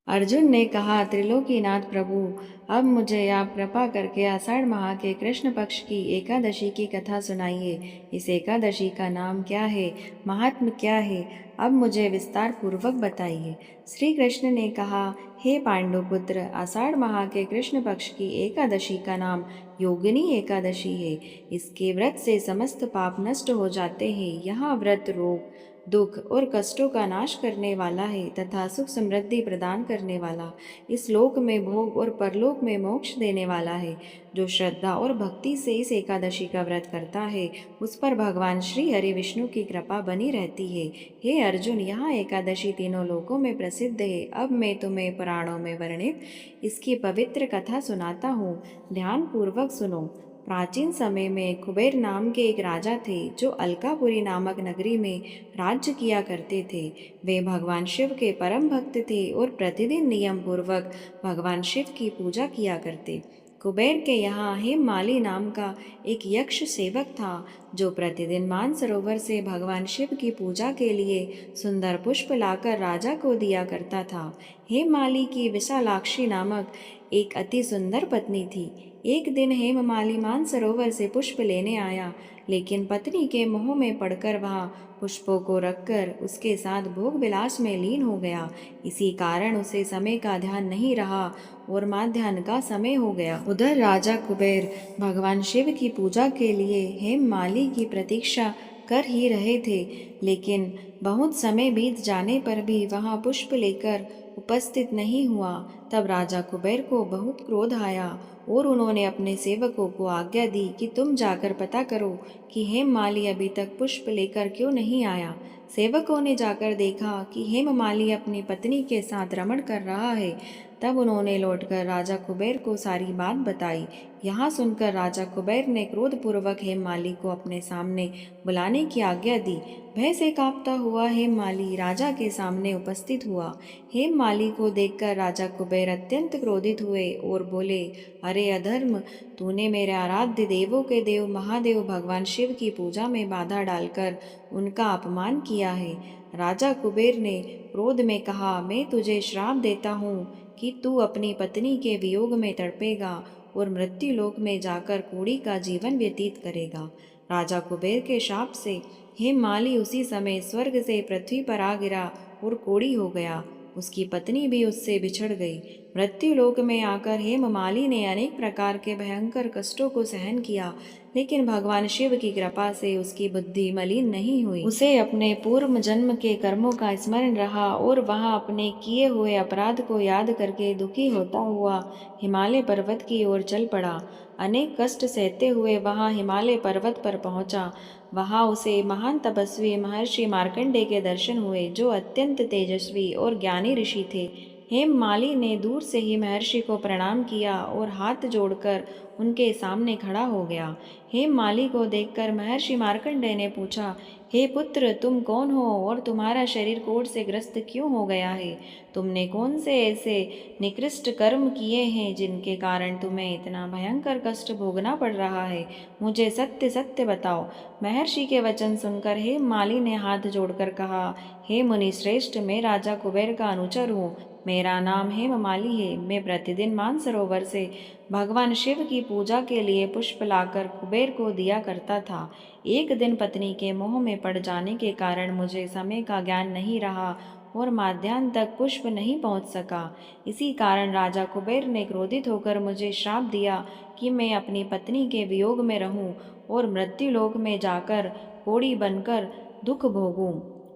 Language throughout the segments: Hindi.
अर्जुन ने कहा, त्रिलोकीनाथ प्रभु, अब मुझे आप कृपा करके आषाढ़ माह के कृष्ण पक्ष की एकादशी की कथा सुनाइए। इस एकादशी का नाम क्या है, महात्म क्या है, अब मुझे विस्तार पूर्वक बताइए। श्री कृष्ण ने कहा, हे पांडुपुत्र, आषाढ़ माह के कृष्ण पक्ष की एकादशी का नाम योगिनी एकादशी है। इसके व्रत से समस्त पाप नष्ट हो जाते हैं। यह व्रत रोग, दुख और कष्टों का नाश करने वाला है तथा सुख समृद्धि प्रदान करने वाला, इस लोक में भोग और परलोक में मोक्ष देने वाला है। जो श्रद्धा और भक्ति से इस एकादशी का व्रत करता है, उस पर भगवान श्री हरि विष्णु की कृपा बनी रहती है। हे अर्जुन, यह एकादशी तीनों लोकों में प्रसिद्ध है। अब मैं तुम्हें पुराणों में वर्णित इसकी पवित्र कथा सुनाता हूँ। ध्यान पूर्वक सुनो। प्राचीन समय में कुबेर नाम के एक राजा थे, जो अलकापुरी नामक नगरी में राज्य किया करते थे। वे भगवान शिव के परम भक्त थे और प्रतिदिन नियम पूर्वक भगवान शिव की पूजा किया करते। कुबेर के यहाँ हेममाली नाम का एक यक्ष सेवक था, जो प्रतिदिन मानसरोवर से भगवान शिव की पूजा के लिए सुंदर पुष्प लाकर राजा को दिया करता था। हेममाली की विशालाक्षी नामक एक अति सुंदर पत्नी थी। एक दिन हेममाली मानसरोवर से पुष्प लेने आया, लेकिन पत्नी के मोह में पड़कर वह पुष्पों को रखकर उसके साथ भोग विलास में लीन हो गया। इसी कारण उसे समय का ध्यान नहीं रहा और माध्याह्न का समय हो गया। उधर राजा कुबेर भगवान शिव की पूजा के लिए हेममाली की प्रतीक्षा कर ही रहे थे, लेकिन बहुत समय बीत जाने पर भी वह पुष्प लेकर उपस्थित नहीं हुआ। तब राजा कुबेर को बहुत क्रोध आया और उन्होंने अपने सेवकों को आज्ञा दी कि तुम जाकर पता करो कि हेममाली अभी तक पुष्प लेकर क्यों नहीं आया। सेवकों ने जाकर देखा कि हेममाली अपनी पत्नी के साथ रमण कर रहा है। तब उन्होंने लौटकर राजा कुबेर को सारी बात बताई। यहाँ सुनकर राजा कुबेर ने क्रोधपूर्वक हेममाली को अपने सामने बुलाने की आज्ञा दी। भय से कांपता हुआ हेममाली राजा के सामने उपस्थित हुआ। हेममाली को देखकर राजा कुबेर अत्यंत क्रोधित हुए और बोले, अरे अधर्म, तूने मेरे आराध्य देवों के देव महादेव भगवान शिव की पूजा में बाधा डालकर उनका अपमान किया है। राजा कुबेर ने क्रोध में कहा, मैं तुझे श्राप देता हूँ कि तू अपनी पत्नी के वियोग में तड़पेगा और मृत्यु लोक में जाकर कोढ़ी का जीवन व्यतीत करेगा। राजा कुबेर के शाप से हेममाली उसी समय स्वर्ग से पृथ्वी पर आ गिरा और कोढ़ी हो गया। उसकी पत्नी भी उससे बिछड़ गई। मृत्यु लोक में आकर हेममाली ने अनेक प्रकार के भयंकर कष्टों को सहन किया, लेकिन भगवान शिव की कृपा से उसकी बुद्धि मलिन नहीं हुई। उसे अपने पूर्व जन्म के कर्मों का स्मरण रहा और वह अपने किए हुए अपराध को याद करके दुखी होता हुआ हिमालय पर्वत की ओर चल पड़ा। अनेक कष्ट सहते हुए वह हिमालय पर्वत पर पहुंचा। वहां उसे महान तपस्वी महर्षि मार्कंडेय के दर्शन हुए, जो अत्यंत तेजस्वी और ज्ञानी ऋषि थे। हेममाली ने दूर से ही महर्षि को प्रणाम किया और हाथ जोड़कर उनके सामने खड़ा हो गया। हेममाली को देखकर महर्षि मार्कंडेय ने पूछा, हे पुत्र, तुम कौन हो और तुम्हारा शरीर कोढ़ से ग्रस्त क्यों हो गया है? तुमने कौन से ऐसे निकृष्ट कर्म किए हैं जिनके कारण तुम्हें इतना भयंकर कष्ट भोगना पड़ रहा है? मुझे सत्य सत्य बताओ। महर्षि के वचन सुनकर हेममाली ने हाथ जोड़कर कहा, हे मुनि श्रेष्ठ, मैं राजा कुबेर का अनुचर हूँ। मेरा नाम हेममाली है। मैं प्रतिदिन मानसरोवर से भगवान शिव की पूजा के लिए पुष्प लाकर कुबेर को दिया करता था। एक दिन पत्नी के मोह में पड़ जाने के कारण मुझे समय का ज्ञान नहीं रहा और माध्याह्न तक पुष्प नहीं पहुंच सका। इसी कारण राजा कुबेर ने क्रोधित होकर मुझे श्राप दिया कि मैं अपनी पत्नी के वियोग में रहूं और मृत्युलोक में जाकर कोढ़ी बनकर दुख भोगूं।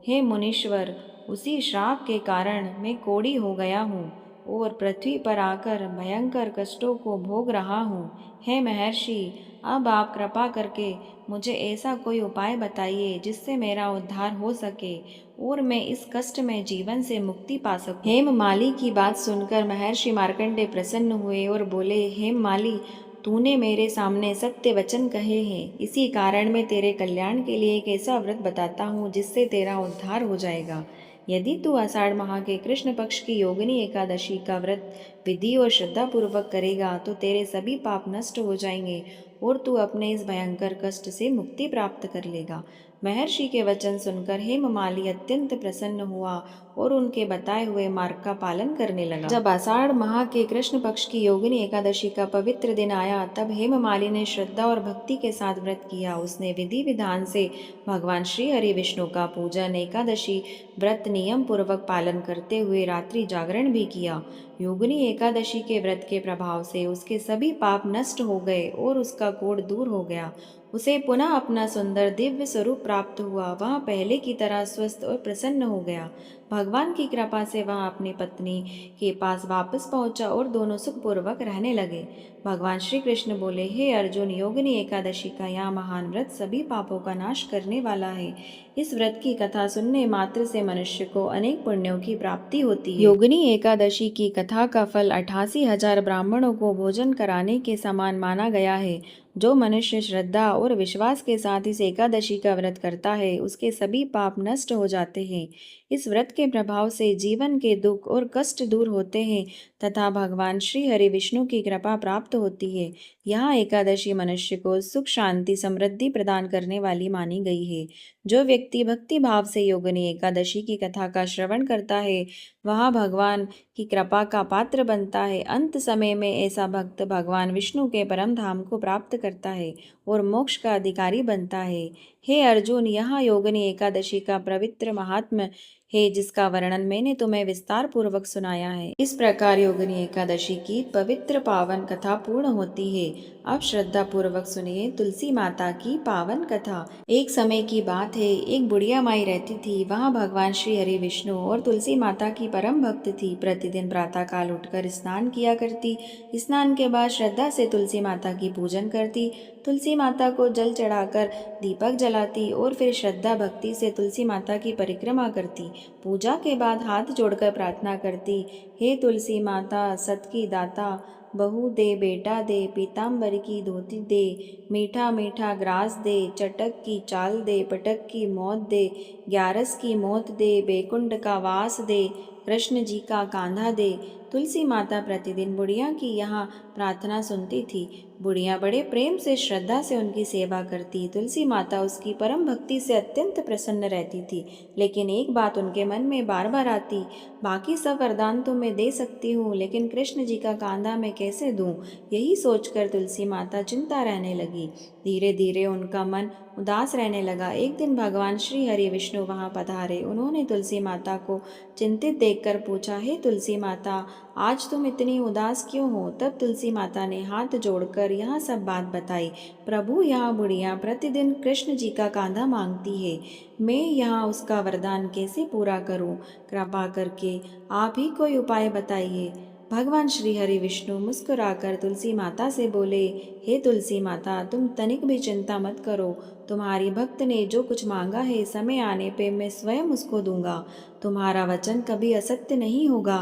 हे मुनीश्वर, उसी श्राप के कारण मैं कोढ़ी हो गया हूँ और पृथ्वी पर आकर भयंकर कष्टों को भोग रहा हूँ। हे महर्षि, अब आप कृपा करके मुझे ऐसा कोई उपाय बताइए जिससे मेरा उद्धार हो सके और मैं इस कष्ट में जीवन से मुक्ति पा सकूं। हेममाली की बात सुनकर महर्षि मार्कंडेय प्रसन्न हुए और बोले, हेममाली, तूने मेरे सामने सत्य वचन कहे हैं। इसी कारण मैं तेरे कल्याण के लिए एक ऐसा व्रत बताता हूँ जिससे तेरा उद्धार हो जाएगा। यदि तू आषाढ़ माह के कृष्ण पक्ष की योगिनी एकादशी का व्रत विधि और श्रद्धा पूर्वक करेगा तो तेरे सभी पाप नष्ट हो जाएंगे और तू अपने इस भयंकर कष्ट से मुक्ति प्राप्त कर लेगा। महर्षि के वचन सुनकर हेममाली अत्यंत प्रसन्न हुआ और उनके बताए हुए मार्ग का पालन करने लगा। जब आषाढ़ माह के कृष्ण पक्ष की योगिनी एकादशी का पवित्र दिन आया, तब हेममालिनी ने श्रद्धा और भक्ति के साथ व्रत किया। उसने विधि विधान से भगवान श्री हरि विष्णु का पूजन, एकादशी व्रत नियम पूर्वक पालन करते हुए रात्रि जागरण भी किया। योगिनी एकादशी के व्रत के प्रभाव से उसके सभी पाप नष्ट हो गए और उसका कोढ़ दूर हो गया। उसे पुनः अपना सुंदर दिव्य स्वरूप प्राप्त हुआ। वह पहले की तरह स्वस्थ और प्रसन्न हो गया। भगवान की कृपा से वह अपनी पत्नी के पास वापस पहुंचा और दोनों सुखपूर्वक रहने लगे। भगवान श्री कृष्ण बोले, हे अर्जुन, योगिनी एकादशी का यह महान व्रत सभी पापों का नाश करने वाला है। इस व्रत की कथा सुनने मात्र से मनुष्य को अनेक पुण्यों की प्राप्ति होती है। योगिनी एकादशी की कथा का फल 88,000 ब्राह्मणों को भोजन कराने के समान माना गया है। जो मनुष्य श्रद्धा और विश्वास के साथ इस एकादशी का व्रत करता है, उसके सभी पाप नष्ट हो जाते हैं। इस व्रत के प्रभाव से जीवन के दुख और कष्ट दूर होते हैं तथा भगवान श्री हरि विष्णु की कृपा प्राप्त होती है। यह एकादशी मनुष्य को सुख, शांति, समृद्धि प्रदान करने वाली मानी गई है। जो व्यक्ति भक्ति भाव से योगिनी एकादशी की कथा का श्रवण करता है, वह भगवान की कृपा का पात्र बनता है। अंत समय में ऐसा भक्त भगवान विष्णु के परम धाम को प्राप्त करता है और मोक्ष का अधिकारी बनता है। हे अर्जुन, यहाँ योगिनी एकादशी का पवित्र महात्म्य है जिसका वर्णन मैंने तुम्हें विस्तार पूर्वक सुनाया है। इस प्रकार योगिनी एकादशी की पवित्र पावन कथा पूर्ण होती है। अब श्रद्धा पूर्वक सुनिए तुलसी माता की पावन कथा। एक समय की बात है, एक बुढ़िया माई रहती थी। वहाँ भगवान श्री हरि विष्णु और तुलसी माता की परम भक्त थी। प्रतिदिन प्रातः काल उठकर स्नान किया करती। स्नान के बाद श्रद्धा से तुलसी माता की पूजन करती। तुलसी माता को जल चढ़ाकर दीपक जलाती और फिर श्रद्धा भक्ति से तुलसी माता की परिक्रमा करती। पूजा के बाद हाथ जोड़कर प्रार्थना करती, हे तुलसी माता, सत की दाता, बहू दे, बेटा दे, पीताम्बर की धोती दे, मीठा मीठा ग्रास दे, चटक की चाल दे, पटक की मौत दे, ग्यारस की मौत दे, बैकुंठ का वास दे, कृष्ण जी का कांधा दे। तुलसी माता प्रतिदिन बुढ़िया की यहाँ प्रार्थना सुनती थी। बुढ़िया बड़े प्रेम से श्रद्धा से उनकी सेवा करती। तुलसी माता उसकी परम भक्ति से अत्यंत प्रसन्न रहती थी। लेकिन एक बात उनके मन में बार बार आती, बाकी सब वरदान तो मैं दे सकती हूँ, लेकिन कृष्ण जी का कांधा मैं कैसे दूँ? यही सोचकर तुलसी माता चिंता रहने लगी। धीरे धीरे उनका मन उदास रहने लगा। एक दिन भगवान श्री हरि विष्णु वहाँ पधारे। उन्होंने तुलसी माता को चिंतित देखकर पूछा, हे तुलसी माता, आज तुम इतनी उदास क्यों हो? तब तुलसी माता ने हाथ जोड़कर यह सब बात बताई। प्रभु, यह बुढ़िया प्रतिदिन कृष्ण जी का कांधा मांगती है। मैं यहाँ उसका वरदान कैसे पूरा करूँ? कृपा करके आप ही कोई उपाय बताइए। भगवान श्री हरि विष्णु मुस्कुराकर तुलसी माता से बोले, हे तुलसी माता, तुम तनिक भी चिंता मत करो। तुम्हारी भक्त ने जो कुछ मांगा है, समय आने पे मैं स्वयं उसको दूंगा। तुम्हारा वचन कभी असत्य नहीं होगा।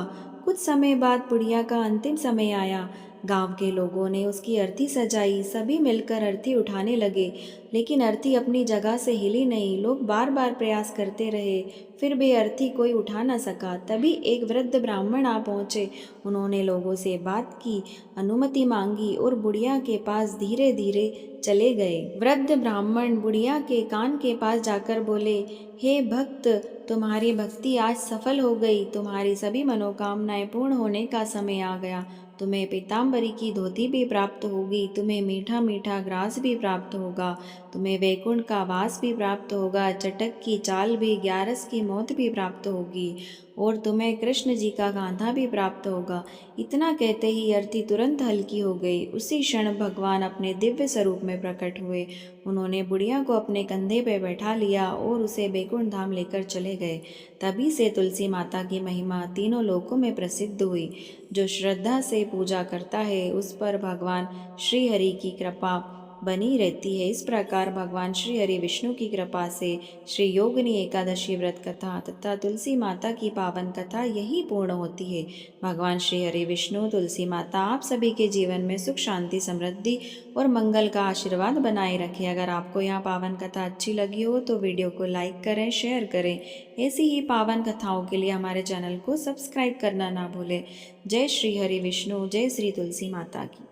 कुछ समय बाद बुढ़िया का अंतिम समय आया। गांव के लोगों ने उसकी अर्थी सजाई। सभी मिलकर अर्थी उठाने लगे, लेकिन अर्थी अपनी जगह से हिली नहीं। लोग बार बार प्रयास करते रहे, फिर भी अर्थी कोई उठा न सका। तभी एक वृद्ध ब्राह्मण आ पहुँचे। उन्होंने लोगों से बात की, अनुमति मांगी और बुढ़िया के पास धीरे धीरे चले गए। वृद्ध ब्राह्मण बुढ़िया के कान के पास जाकर बोले, हे भक्त, तुम्हारी भक्ति आज सफल हो गई। तुम्हारी सभी मनोकामनाएं पूर्ण होने का समय आ गया। तुम्हें पीताम्बरी की धोती भी प्राप्त होगी। तुम्हें मीठा मीठा ग्रास भी प्राप्त होगा। तुम्हें वैकुंठ का वास भी प्राप्त होगा। चटक की चाल भी, ग्यारस की मौत भी प्राप्त होगी और तुम्हें कृष्ण जी का कांधा भी प्राप्त होगा। इतना कहते ही अर्थी तुरंत हल्की हो गई। उसी क्षण भगवान अपने दिव्य स्वरूप में प्रकट हुए। उन्होंने बुढ़िया को अपने कंधे पर बैठा लिया और उसे बैकुंठ धाम लेकर चले गए। तभी से तुलसी माता की महिमा तीनों लोकों में प्रसिद्ध हुई। जो श्रद्धा से पूजा करता है, उस पर भगवान श्री हरि की कृपा बनी रहती है। इस प्रकार भगवान श्री हरि विष्णु की कृपा से श्री योगिनी एकादशी व्रत कथा तथा तुलसी माता की पावन कथा यही पूर्ण होती है। भगवान श्री हरि विष्णु, तुलसी माता आप सभी के जीवन में सुख, शांति, समृद्धि और मंगल का आशीर्वाद बनाए रखें। अगर आपको यह पावन कथा अच्छी लगी हो तो वीडियो को लाइक करें, शेयर करें। ऐसी ही पावन कथाओं के लिए हमारे चैनल को सब्सक्राइब करना ना भूलें। जय श्री हरि विष्णु, जय श्री तुलसी माता की।